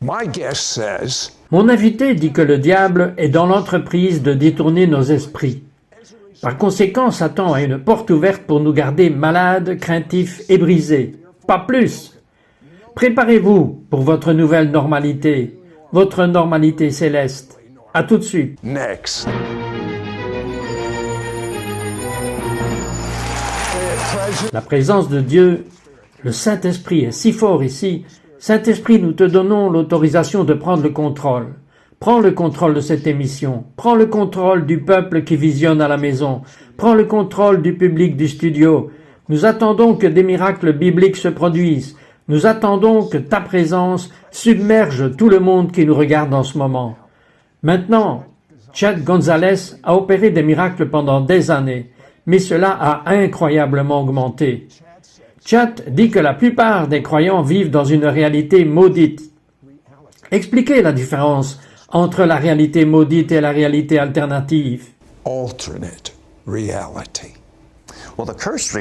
Mon invité dit que le diable est dans l'entreprise de détourner nos esprits. Par conséquent, Satan a une porte ouverte pour nous garder malades, craintifs et brisés. Pas plus. Préparez-vous pour votre nouvelle normalité, votre normalité céleste. À tout de suite. Next. La présence de Dieu, le Saint-Esprit est si fort ici. Saint-Esprit, nous te donnons l'autorisation de prendre le contrôle. Prends le contrôle de cette émission. Prends le contrôle du peuple qui visionne à la maison. Prends le contrôle du public du studio. Nous attendons que des miracles bibliques se produisent. Nous attendons que ta présence submerge tout le monde qui nous regarde en ce moment. Maintenant, Chad Gonzalez a opéré des miracles pendant des années, mais cela a incroyablement augmenté. Chad dit que la plupart des croyants vivent dans une réalité maudite. Expliquez la différence entre la réalité maudite et la réalité alternative. Alternate reality.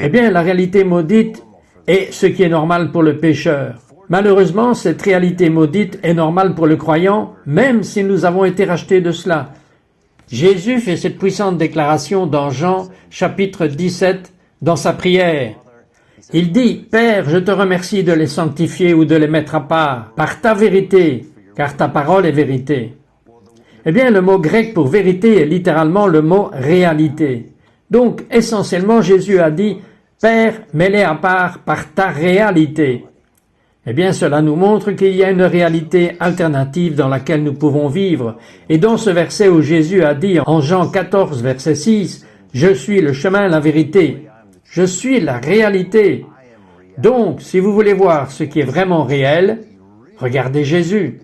Eh bien, la réalité maudite est ce qui est normal pour le pécheur. Malheureusement, cette réalité maudite est normale pour le croyant, même si nous avons été rachetés de cela. Jésus fait cette puissante déclaration dans Jean, chapitre 17, dans sa prière. Il dit, « Père, je te remercie de les sanctifier ou de les mettre à part, par ta vérité, car ta parole est vérité. » Eh bien, le mot grec pour vérité est littéralement le mot réalité. Donc, essentiellement, Jésus a dit, « Père, mets-les à part par ta réalité. » Eh bien, cela nous montre qu'il y a une réalité alternative dans laquelle nous pouvons vivre. Et dans ce verset où Jésus a dit en Jean 14, verset 6, « Je suis le chemin, la vérité. » Je suis la réalité. Donc, si vous voulez voir ce qui est vraiment réel, regardez Jésus.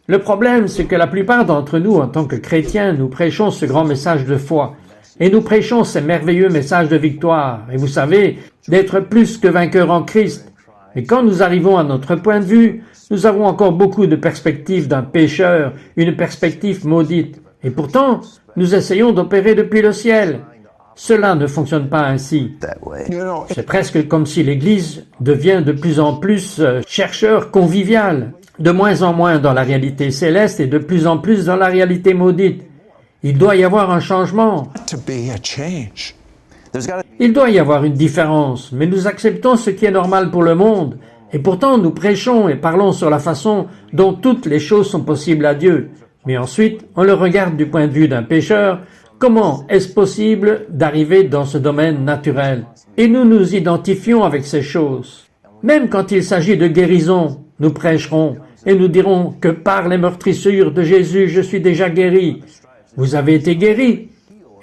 Le problème, c'est que la plupart d'entre nous, en tant que chrétiens, nous prêchons ce grand message de foi. Et nous prêchons ces merveilleux messages de victoire. Et vous savez, d'être plus que vainqueurs en Christ. Mais quand nous arrivons à notre point de vue, nous avons encore beaucoup de perspectives d'un pécheur, une perspective maudite. Et pourtant, nous essayons d'opérer depuis le ciel. Cela ne fonctionne pas ainsi. C'est presque comme si l'Église devient de plus en plus chercheur convivial, de moins en moins dans la réalité céleste et de plus en plus dans la réalité maudite. Il doit y avoir un changement. Il doit y avoir une différence, mais nous acceptons ce qui est normal pour le monde. Et pourtant, nous prêchons et parlons sur la façon dont toutes les choses sont possibles à Dieu. Mais ensuite, on le regarde du point de vue d'un pécheur. Comment est-ce possible d'arriver dans ce domaine naturel? Et nous nous identifions avec ces choses. Même quand il s'agit de guérison, nous prêcherons et nous dirons que par les meurtrissures de Jésus, je suis déjà guéri. Vous avez été guéri.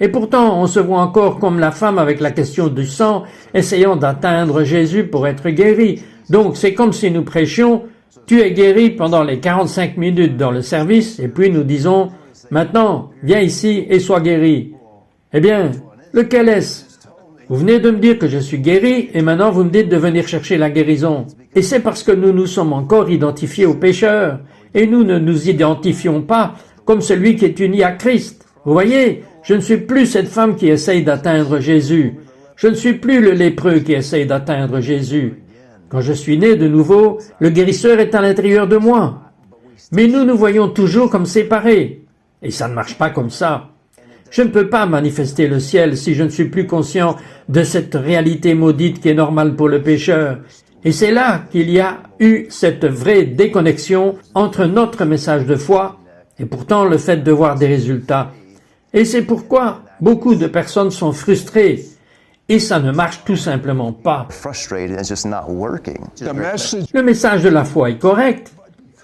Et pourtant, on se voit encore comme la femme avec la question du sang, essayant d'atteindre Jésus pour être guéri. Donc, c'est comme si nous prêchions, tu es guéri pendant les 45 minutes dans le service, et puis nous disons, maintenant, viens ici et sois guéri. Eh bien, lequel est-ce? Vous venez de me dire que je suis guéri, et maintenant vous me dites de venir chercher la guérison. Et c'est parce que nous nous sommes encore identifiés aux pécheurs, et nous ne nous identifions pas comme celui qui est uni à Christ. Vous voyez, je ne suis plus cette femme qui essaye d'atteindre Jésus. Je ne suis plus le lépreux qui essaye d'atteindre Jésus. Quand je suis né de nouveau, le guérisseur est à l'intérieur de moi. Mais nous nous voyons toujours comme séparés. Et ça ne marche pas comme ça. Je ne peux pas manifester le ciel si je ne suis plus conscient de cette réalité maudite qui est normale pour le pécheur. Et c'est là qu'il y a eu cette vraie déconnexion entre notre message de foi et pourtant le fait de voir des résultats. Et c'est pourquoi beaucoup de personnes sont frustrées. Et ça ne marche tout simplement pas. Le message de la foi est correct.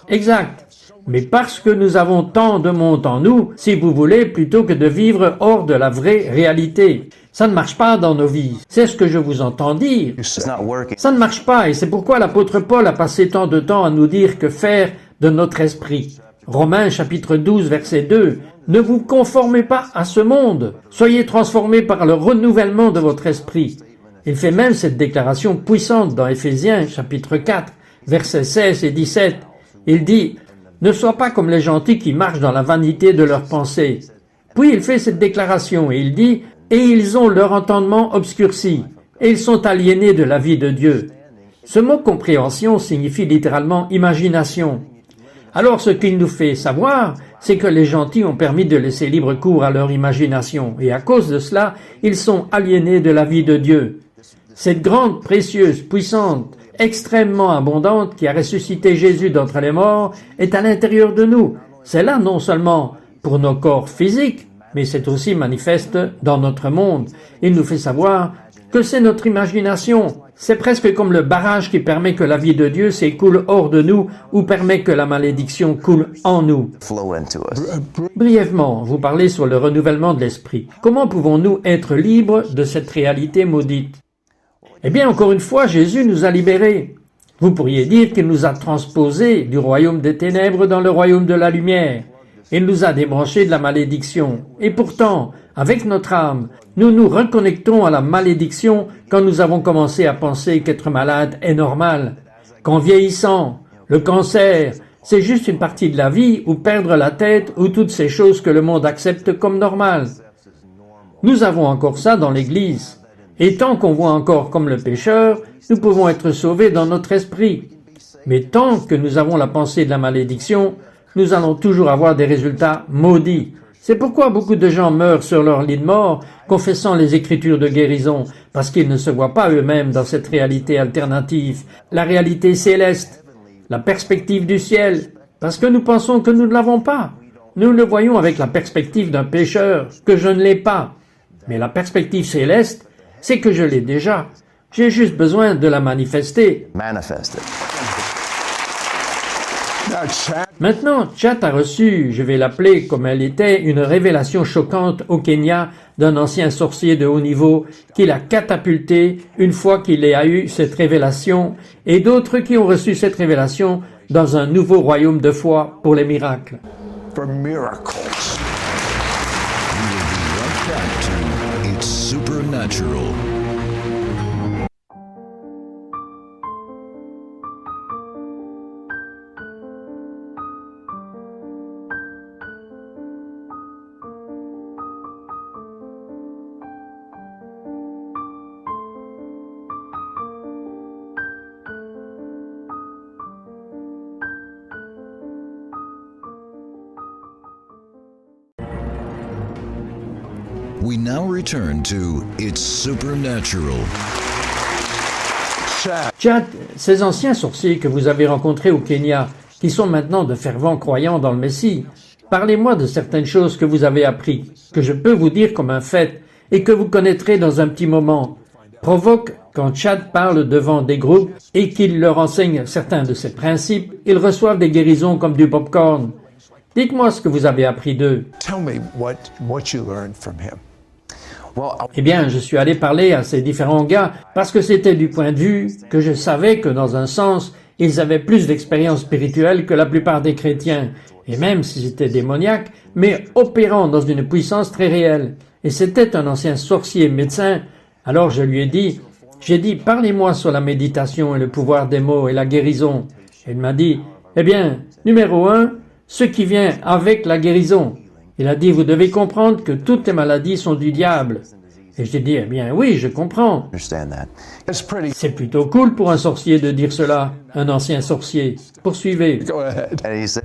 Exact. Mais parce que nous avons tant de monde en nous, si vous voulez, plutôt que de vivre hors de la vraie réalité. Ça ne marche pas dans nos vies. C'est ce que je vous entends dire. Ça ne marche pas et c'est pourquoi l'apôtre Paul a passé tant de temps à nous dire que faire de notre esprit. Romains chapitre 12 verset 2. Ne vous conformez pas à ce monde. Soyez transformés par le renouvellement de votre esprit. Il fait même cette déclaration puissante dans Éphésiens chapitre 4 versets 16 et 17. Il dit « Ne sois pas comme les gentils qui marchent dans la vanité de leurs pensées. » Puis il fait cette déclaration et il dit « Et ils ont leur entendement obscurci, et ils sont aliénés de la vie de Dieu. » Ce mot compréhension signifie littéralement imagination. Alors ce qu'il nous fait savoir, c'est que les gentils ont permis de laisser libre cours à leur imagination, et à cause de cela, ils sont aliénés de la vie de Dieu. Cette grande, précieuse, puissante, extrêmement abondante qui a ressuscité Jésus d'entre les morts est à l'intérieur de nous. C'est là non seulement pour nos corps physiques, mais c'est aussi manifeste dans notre monde. Il nous fait savoir que c'est notre imagination. C'est presque comme le barrage qui permet que la vie de Dieu s'écoule hors de nous ou permet que la malédiction coule en nous. Brièvement, vous parlez sur le renouvellement de l'esprit. Comment pouvons-nous être libres de cette réalité maudite? Eh bien, encore une fois, Jésus nous a libérés. Vous pourriez dire qu'il nous a transposés du royaume des ténèbres dans le royaume de la lumière. Il nous a débranchés de la malédiction. Et pourtant, avec notre âme, nous nous reconnectons à la malédiction quand nous avons commencé à penser qu'être malade est normal. Qu'en vieillissant, le cancer, c'est juste une partie de la vie, ou perdre la tête, ou toutes ces choses que le monde accepte comme normales. Nous avons encore ça dans l'Église. Et tant qu'on voit encore comme le pécheur, nous pouvons être sauvés dans notre esprit. Mais tant que nous avons la pensée de la malédiction, nous allons toujours avoir des résultats maudits. C'est pourquoi beaucoup de gens meurent sur leur lit de mort, confessant les écritures de guérison, parce qu'ils ne se voient pas eux-mêmes dans cette réalité alternative, la réalité céleste, la perspective du ciel, parce que nous pensons que nous ne l'avons pas. Nous le voyons avec la perspective d'un pécheur, que je ne l'ai pas. Mais la perspective céleste, c'est que je l'ai déjà. J'ai juste besoin de la manifester. Maintenant, Chat a reçu, je vais l'appeler comme elle était, une révélation choquante au Kenya d'un ancien sorcier de haut niveau qui l'a catapulté une fois qu'il a eu cette révélation, et d'autres qui ont reçu cette révélation dans un nouveau royaume de foi pour les miracles. For miracles. We will be right back to It's Supernatural. We now return to It's Supernatural. Chad, ces anciens sorciers que vous avez rencontrés au Kenya, qui sont maintenant de fervents croyants dans le Messie, parlez-moi de certaines choses que vous avez appris, que je peux vous dire comme un fait, et que vous connaîtrez dans un petit moment. Provoque, quand Chad parle devant des groupes et qu'il leur enseigne certains de ses principes, ils reçoivent des guérisons comme du popcorn. Dites-moi ce que vous avez appris d'eux. Tell me what you learned from him. Eh bien, je suis allé parler à ces différents gars parce que c'était du point de vue que je savais que dans un sens, ils avaient plus d'expérience spirituelle que la plupart des chrétiens, et même si c'était démoniaque, mais opérant dans une puissance très réelle. Et c'était un ancien sorcier médecin. Alors je lui ai dit, parlez-moi sur la méditation et le pouvoir des mots et la guérison. Et il m'a dit, eh bien, numéro 1, ce qui vient avec la guérison. Il a dit, vous devez comprendre que toutes les maladies sont du diable. Et j'ai dit, eh bien oui, je comprends. C'est plutôt cool pour un sorcier de dire cela, un ancien sorcier. Poursuivez. Go ahead.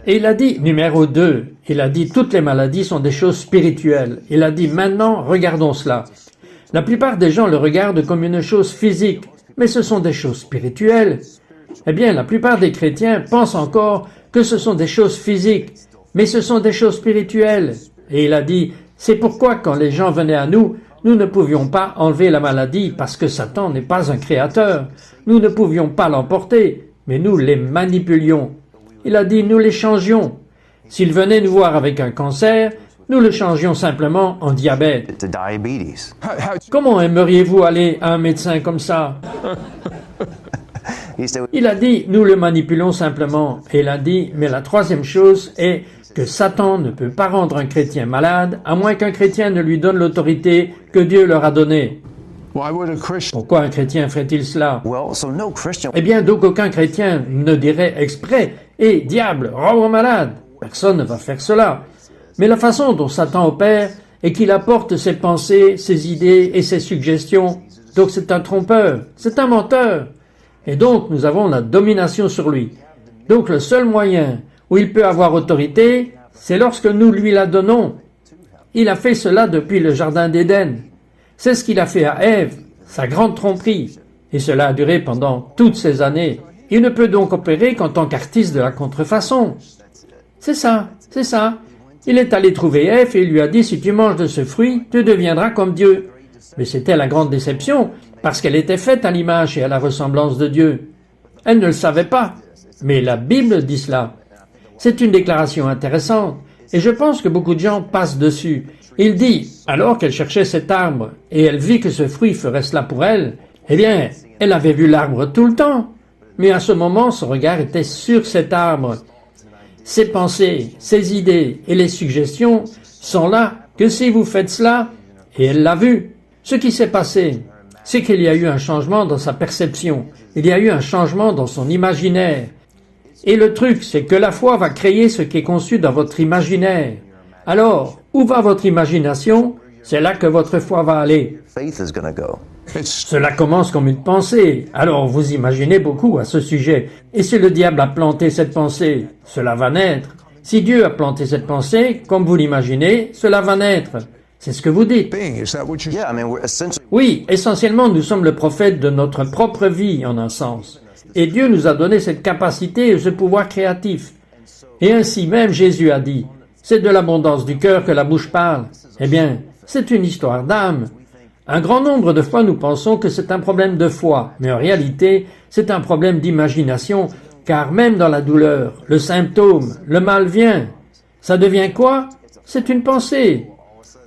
Et il a dit, numéro 2, il a dit, toutes les maladies sont des choses spirituelles. Il a dit, maintenant, regardons cela. La plupart des gens le regardent comme une chose physique, mais ce sont des choses spirituelles. Eh bien, la plupart des chrétiens pensent encore que ce sont des choses physiques, mais ce sont des choses spirituelles. Et il a dit, c'est pourquoi quand les gens venaient à nous, nous ne pouvions pas enlever la maladie parce que Satan n'est pas un créateur. Nous ne pouvions pas l'emporter, mais nous les manipulions. Il a dit, nous les changions. S'ils venaient nous voir avec un cancer, nous le changions simplement en diabète. Comment aimeriez-vous aller à un médecin comme ça? Il a dit, nous le manipulons simplement. Et il a dit, mais la troisième chose est que Satan ne peut pas rendre un chrétien malade, à moins qu'un chrétien ne lui donne l'autorité que Dieu leur a donnée. Why would a Christian? Pourquoi un chrétien ferait-il cela? Eh bien, donc aucun chrétien ne dirait exprès, « Eh, diable, rends-moi malade !» Personne ne va faire cela. Mais la façon dont Satan opère est qu'il apporte ses pensées, ses idées et ses suggestions. Donc c'est un trompeur, c'est un menteur. Et donc nous avons la domination sur lui. Donc le seul moyen où il peut avoir autorité, c'est lorsque nous lui la donnons. Il a fait cela depuis le jardin d'Éden. C'est ce qu'il a fait à Ève, sa grande tromperie. Et cela a duré pendant toutes ces années. Il ne peut donc opérer qu'en tant qu'artiste de la contrefaçon. C'est ça, c'est ça. Il est allé trouver Ève et il lui a dit « Si tu manges de ce fruit, tu deviendras comme Dieu. » Mais c'était la grande déception, parce qu'elle était faite à l'image et à la ressemblance de Dieu. Elle ne le savait pas, mais la Bible dit cela. C'est une déclaration intéressante, et je pense que beaucoup de gens passent dessus. Il dit, alors qu'elle cherchait cet arbre, et elle vit que ce fruit ferait cela pour elle, eh bien, elle avait vu l'arbre tout le temps. Mais à ce moment, son regard était sur cet arbre. Ses pensées, ses idées et les suggestions sont là que si vous faites cela, et elle l'a vu. Ce qui s'est passé, c'est qu'il y a eu un changement dans sa perception, il y a eu un changement dans son imaginaire. Et le truc, c'est que la foi va créer ce qui est conçu dans votre imaginaire. Alors, où va votre imagination? C'est là que votre foi va aller. Faith is going to go. Cela commence comme une pensée, alors vous imaginez beaucoup à ce sujet. Et si le diable a planté cette pensée, cela va naître. Si Dieu a planté cette pensée, comme vous l'imaginez, cela va naître. C'est ce que vous dites. Being, is that what you Yeah, I mean, we're essentially Oui, essentiellement, nous sommes le prophète de notre propre vie, en un sens. Et Dieu nous a donné cette capacité et ce pouvoir créatif. Et ainsi même, Jésus a dit, « C'est de l'abondance du cœur que la bouche parle. » Eh bien, c'est une histoire d'âme. Un grand nombre de fois, nous pensons que c'est un problème de foi, mais en réalité, c'est un problème d'imagination, car même dans la douleur, le symptôme, le mal vient. Ça devient quoi? C'est une pensée.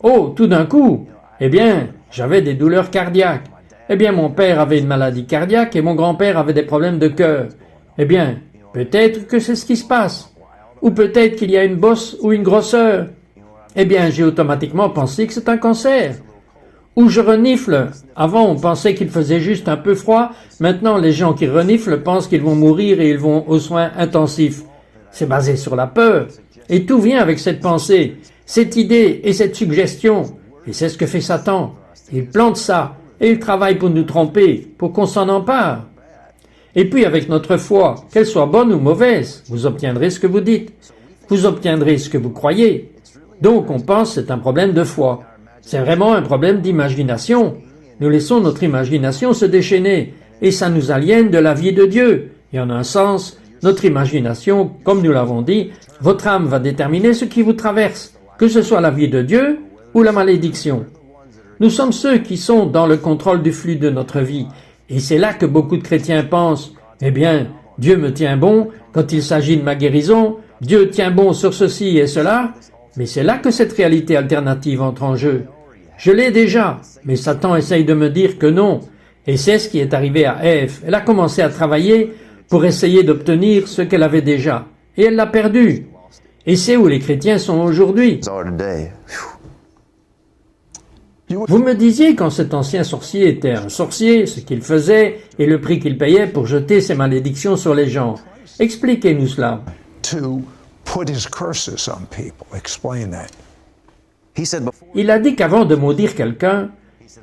Oh, tout d'un coup, eh bien, j'avais des douleurs cardiaques. Eh bien, mon père avait une maladie cardiaque et mon grand-père avait des problèmes de cœur. Eh bien, peut-être que c'est ce qui se passe. Ou peut-être qu'il y a une bosse ou une grosseur. Eh bien, j'ai automatiquement pensé que c'est un cancer. Ou je renifle. Avant, on pensait qu'il faisait juste un peu froid. Maintenant, les gens qui reniflent pensent qu'ils vont mourir et ils vont aux soins intensifs. C'est basé sur la peur. Et tout vient avec cette pensée, cette idée et cette suggestion. Et c'est ce que fait Satan. Il plante ça et il travaille pour nous tromper, pour qu'on s'en empare. Et puis avec notre foi, qu'elle soit bonne ou mauvaise, vous obtiendrez ce que vous dites. Vous obtiendrez ce que vous croyez. Donc on pense que c'est un problème de foi. C'est vraiment un problème d'imagination. Nous laissons notre imagination se déchaîner et ça nous aliène de la vie de Dieu. Et en un sens, notre imagination, comme nous l'avons dit, votre âme va déterminer ce qui vous traverse, que ce soit la vie de Dieu ou la malédiction. Nous sommes ceux qui sont dans le contrôle du flux de notre vie. Et c'est là que beaucoup de chrétiens pensent, eh bien, Dieu me tient bon quand il s'agit de ma guérison, Dieu tient bon sur ceci et cela, mais c'est là que cette réalité alternative entre en jeu. Je l'ai déjà, mais Satan essaye de me dire que non. Et c'est ce qui est arrivé à Ève. Elle a commencé à travailler pour essayer d'obtenir ce qu'elle avait déjà. Et elle l'a perdu. Et c'est où les chrétiens sont aujourd'hui. are today. Phew. Vous me disiez quand cet ancien sorcier était un sorcier, ce qu'il faisait et le prix qu'il payait pour jeter ses malédictions sur les gens. Expliquez-nous cela. to put his curses on people? Explain that. He said before Il a dit qu'avant de maudire quelqu'un,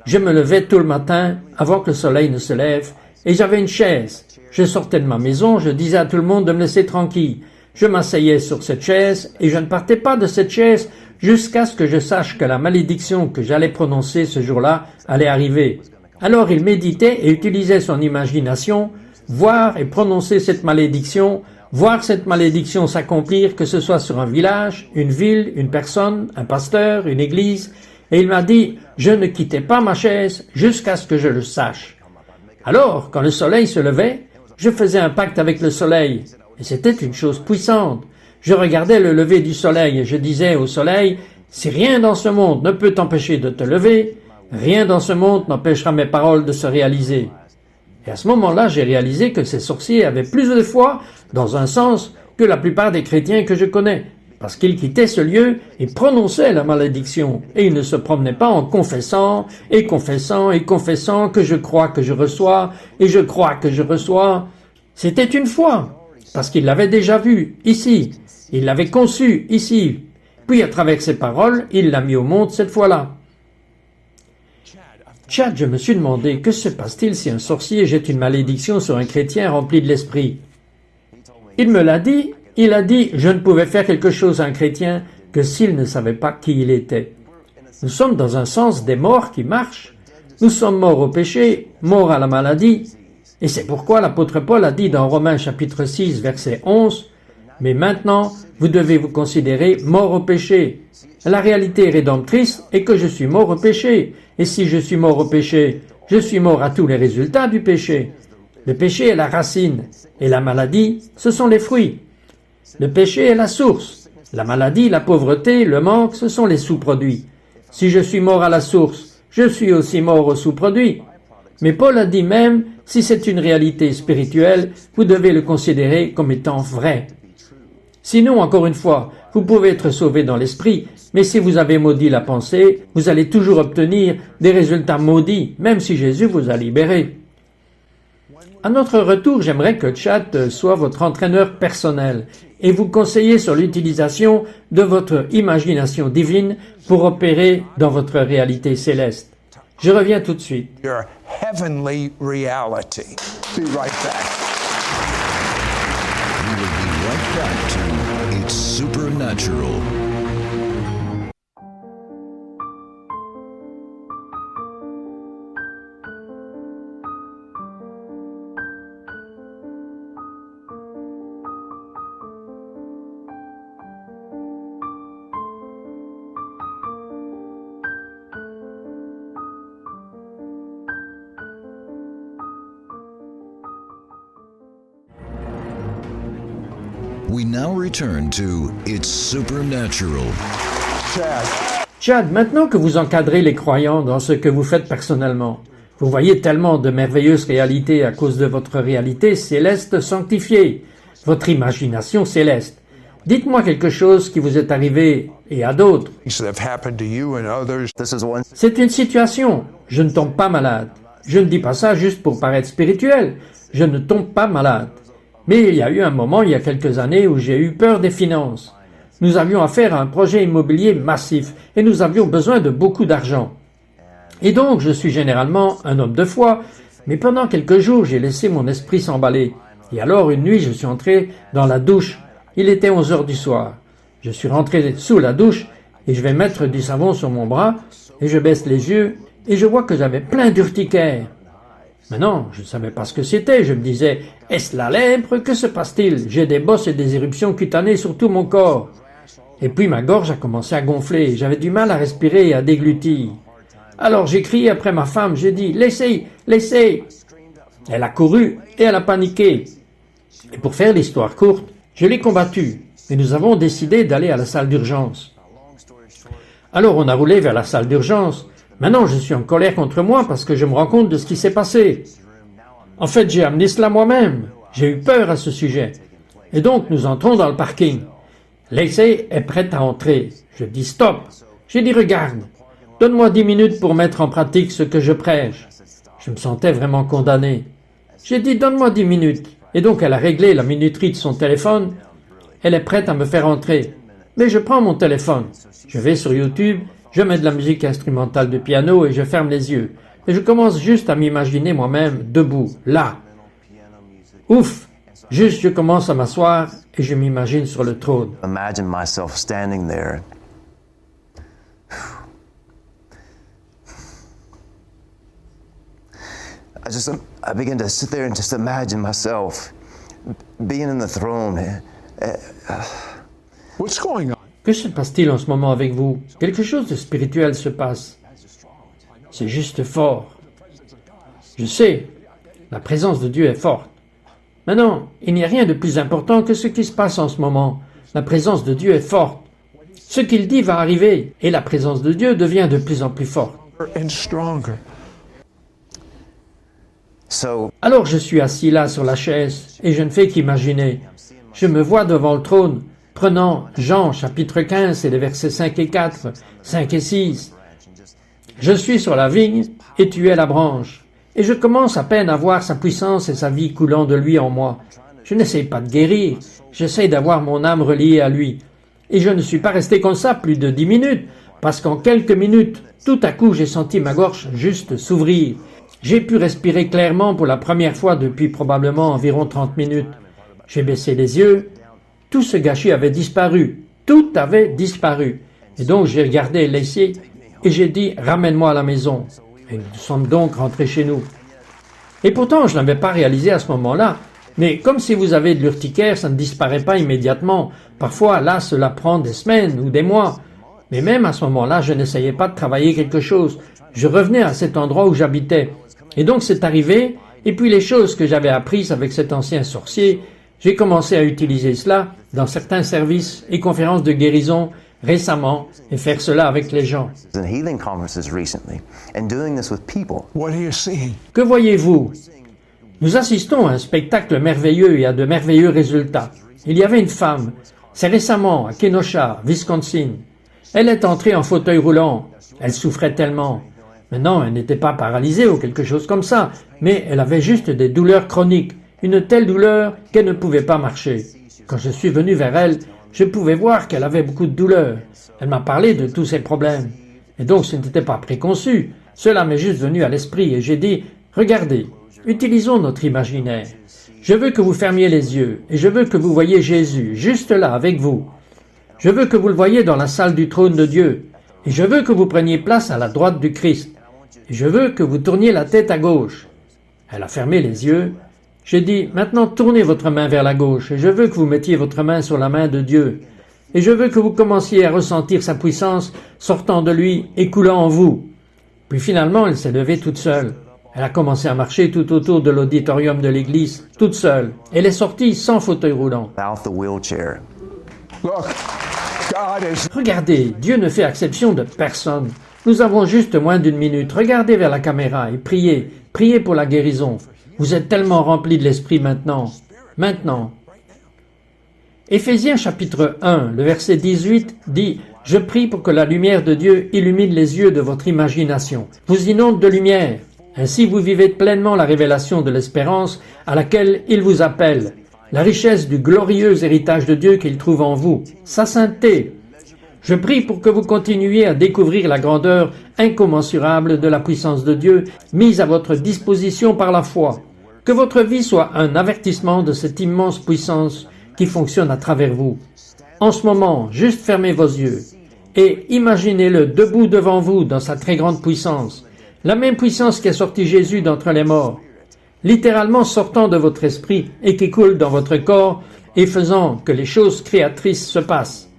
je me levais tout le matin avant que le soleil ne se lève et j'avais une chaise. Je sortais de ma maison, je disais à tout le monde de me laisser tranquille. Je m'asseyais sur cette chaise et je ne partais pas de cette chaise jusqu'à ce que je sache que la malédiction que j'allais prononcer ce jour-là allait arriver. Alors il méditait et utilisait son imagination, voir et prononcer cette malédiction, voir cette malédiction s'accomplir, que ce soit sur un village, une ville, une personne, un pasteur, une église. Et il m'a dit, je ne quittais pas ma chaise jusqu'à ce que je le sache. Alors, quand le soleil se levait, je faisais un pacte avec le soleil. Et c'était une chose puissante. Je regardais le lever du soleil et je disais au soleil, si rien dans ce monde ne peut t'empêcher de te lever, rien dans ce monde n'empêchera mes paroles de se réaliser. Et à ce moment-là, j'ai réalisé que ces sorciers avaient plus de foi, dans un sens, que la plupart des chrétiens que je connais, parce qu'ils quittaient ce lieu et prononçaient la malédiction, et ils ne se promenaient pas en confessant, et confessant, et confessant que je crois que je reçois, et je crois que je reçois. C'était une foi, parce qu'ils l'avaient déjà vu, ici, ils l'avaient conçu, ici, puis à travers ses paroles, il l'a mis au monde cette fois-là. Chad, je me suis demandé, que se passe-t-il si un sorcier jette une malédiction sur un chrétien rempli de l'esprit? Il me l'a dit, Il a dit « Je ne pouvais faire quelque chose à un chrétien que s'il ne savait pas qui il était ». Nous sommes dans un sens des morts qui marchent. Nous sommes morts au péché, morts à la maladie. Et c'est pourquoi l'apôtre Paul a dit dans Romains chapitre 6, verset 11, « Mais maintenant, vous devez vous considérer mort au péché. La réalité rédemptrice est que je suis mort au péché. Et si je suis mort au péché, je suis mort à tous les résultats du péché. Le péché est la racine, et la maladie, ce sont les fruits. Le péché est la source. La maladie, la pauvreté, le manque, ce sont les sous-produits. Si je suis mort à la source, je suis aussi mort aux sous-produits. Mais Paul a dit même, si c'est une réalité spirituelle, vous devez le considérer comme étant vrai. Sinon, encore une fois, vous pouvez être sauvé dans l'esprit, mais si vous avez maudit la pensée, vous allez toujours obtenir des résultats maudits, même si Jésus vous a libéré. À notre retour, j'aimerais que Chad soit votre entraîneur personnel et vous conseiller sur l'utilisation de votre imagination divine pour opérer dans votre réalité céleste. Je reviens tout de suite. Your heavenly reality. Be right back. We will be right back to It's Supernatural. We now return to It's Supernatural. Chad, Chad, maintenant que vous encadrez les croyants dans ce que vous faites personnellement, vous voyez tellement de merveilleuses réalités à cause de votre réalité céleste sanctifiée, votre imagination céleste. Dites-moi quelque chose qui vous est arrivé et à d'autres. things that have happened to you and others. This is one C'est une situation. Je ne tombe pas malade. Je ne dis pas ça juste pour paraître spirituel. Je ne tombe pas malade. Mais il y a eu un moment, il y a quelques années, où j'ai eu peur des finances. Nous avions affaire à un projet immobilier massif et nous avions besoin de beaucoup d'argent. Et donc, je suis généralement un homme de foi, mais pendant quelques jours, j'ai laissé mon esprit s'emballer. Et alors, une nuit, je suis entré dans la douche. Il était 11 heures du soir. Je suis rentré sous la douche et je vais mettre du savon sur mon bras et je baisse les yeux et je vois que j'avais plein d'urticaire. Mais non, je ne savais pas ce que c'était. Je me disais, est-ce la lèpre? Que se passe-t-il? J'ai des bosses et des éruptions cutanées sur tout mon corps. Et puis ma gorge a commencé à gonfler. J'avais du mal à respirer et à déglutir. Alors j'ai crié après ma femme. J'ai dit, laissez, laissez. Elle a couru et elle a paniqué. Et pour faire l'histoire courte, je l'ai combattue. Et nous avons décidé d'aller à la salle d'urgence. Alors on a roulé vers la salle d'urgence. Maintenant, je suis en colère contre moi parce que je me rends compte de ce qui s'est passé. En fait, j'ai amené cela moi-même. J'ai eu peur à ce sujet. Et donc, nous entrons dans le parking. Lacey est prête à entrer. Je dis stop. J'ai dit regarde. Donne-moi 10 minutes pour mettre en pratique ce que je prêche. Je me sentais vraiment condamné. J'ai dit donne-moi 10 minutes. Et donc, elle a réglé la minuterie de son téléphone. Elle est prête à me faire entrer. Mais je prends mon téléphone. Je vais sur YouTube. Je mets de la musique instrumentale de piano et je ferme les yeux. Et je commence juste à m'imaginer moi-même debout, là. Ouf! Juste je commence à m'asseoir et je m'imagine sur le trône. imagine myself standing there. I begin to sit there and just imagine myself being in the throne. What's going on? Que se passe-t-il en ce moment avec vous? Quelque chose de spirituel se passe. C'est juste fort. Je sais, la présence de Dieu est forte. Maintenant, il n'y a rien de plus important que ce qui se passe en ce moment. La présence de Dieu est forte. Ce qu'il dit va arriver, et la présence de Dieu devient de plus en plus forte. And stronger. So Alors je suis assis là sur la chaise, et je ne fais qu'imaginer. Je me vois devant le trône, prenant Jean chapitre 15 et les versets 5 et 4, 5 et 6. Je suis sur la vigne, et tu es la branche. Et je commence à peine à voir sa puissance et sa vie coulant de lui en moi. Je n'essaye pas de guérir, j'essaye d'avoir mon âme reliée à lui. Et je ne suis pas resté comme ça plus de 10 minutes, parce qu'en quelques minutes, tout à coup j'ai senti ma gorge juste s'ouvrir. J'ai pu respirer clairement pour la première fois depuis probablement environ 30 minutes. J'ai baissé les yeux, Tout ce gâchis avait disparu. Tout avait disparu. Et donc j'ai regardé Lacey et j'ai dit « Ramène-moi à la maison ». Et nous sommes donc rentrés chez nous. Et pourtant, je n'avais pas réalisé à ce moment-là. Mais comme si vous avez de l'urticaire, ça ne disparaît pas immédiatement. Parfois, là, cela prend des semaines ou des mois. Mais même à ce moment-là, je n'essayais pas de travailler quelque chose. Je revenais à cet endroit où j'habitais. Et donc c'est arrivé, et puis les choses que j'avais apprises avec cet ancien sorcier, j'ai commencé à utiliser cela dans certains services et conférences de guérison récemment et faire cela avec les gens. In healing conferences recently and doing this with people. What are you seeing? Que voyez-vous? Nous assistons à un spectacle merveilleux et à de merveilleux résultats. Il y avait une femme, c'est récemment à Kenosha, Wisconsin. Elle est entrée en fauteuil roulant. Elle souffrait tellement. Maintenant, elle n'était pas paralysée ou quelque chose comme ça, mais elle avait juste des douleurs chroniques, une telle douleur qu'elle ne pouvait pas marcher. Quand je suis venu vers elle, je pouvais voir qu'elle avait beaucoup de douleurs. Elle m'a parlé de tous ses problèmes. Et donc ce n'était pas préconçu. Cela m'est juste venu à l'esprit et j'ai dit, regardez, utilisons notre imaginaire. Je veux que vous fermiez les yeux et je veux que vous voyiez Jésus juste là avec vous. Je veux que vous le voyiez dans la salle du trône de Dieu et je veux que vous preniez place à la droite du Christ. Et je veux que vous tourniez la tête à gauche. Elle a fermé les yeux. J'ai dit, maintenant tournez votre main vers la gauche et je veux que vous mettiez votre main sur la main de Dieu. Et je veux que vous commenciez à ressentir sa puissance sortant de lui et coulant en vous. Puis finalement, elle s'est levée toute seule. Elle a commencé à marcher tout autour de l'auditorium de l'église, toute seule. Elle est sortie sans fauteuil roulant. Out the wheelchair. Look, God is. Regardez, Dieu ne fait exception de personne. Nous avons juste moins d'une minute. Regardez vers la caméra et priez. Priez pour la guérison. Vous êtes tellement remplis de l'Esprit maintenant. Maintenant. Éphésiens chapitre 1, le verset 18 dit « Je prie pour que la lumière de Dieu illumine les yeux de votre imagination, vous inonde de lumière. Ainsi vous vivez pleinement la révélation de l'espérance à laquelle il vous appelle, la richesse du glorieux héritage de Dieu qu'il trouve en vous, sa sainteté. Je prie pour que vous continuiez à découvrir la grandeur incommensurable de la puissance de Dieu mise à votre disposition par la foi. Que votre vie soit un avertissement de cette immense puissance qui fonctionne à travers vous. En ce moment, juste fermez vos yeux et imaginez-le debout devant vous dans sa très grande puissance, la même puissance qui a sorti Jésus d'entre les morts, littéralement sortant de votre esprit et qui coule dans votre corps et faisant que les choses créatrices se passent.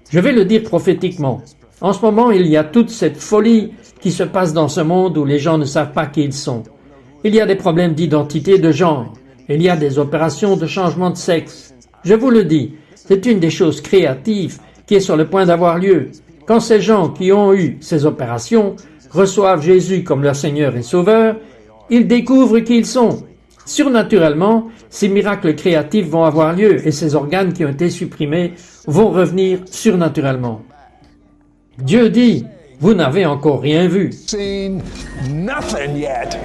Je vais le dire prophétiquement. En ce moment, il y a toute cette folie qui se passe dans ce monde où les gens ne savent pas qui ils sont. Il y a des problèmes d'identité de genre. Il y a des opérations de changement de sexe. Je vous le dis, c'est une des choses créatives qui est sur le point d'avoir lieu. Quand ces gens qui ont eu ces opérations reçoivent Jésus comme leur Seigneur et Sauveur, ils découvrent qui ils sont. Surnaturellement, ces miracles créatifs vont avoir lieu et ces organes qui ont été supprimés vont revenir surnaturellement. Dieu dit, vous n'avez encore rien vu. Seen nothing yet.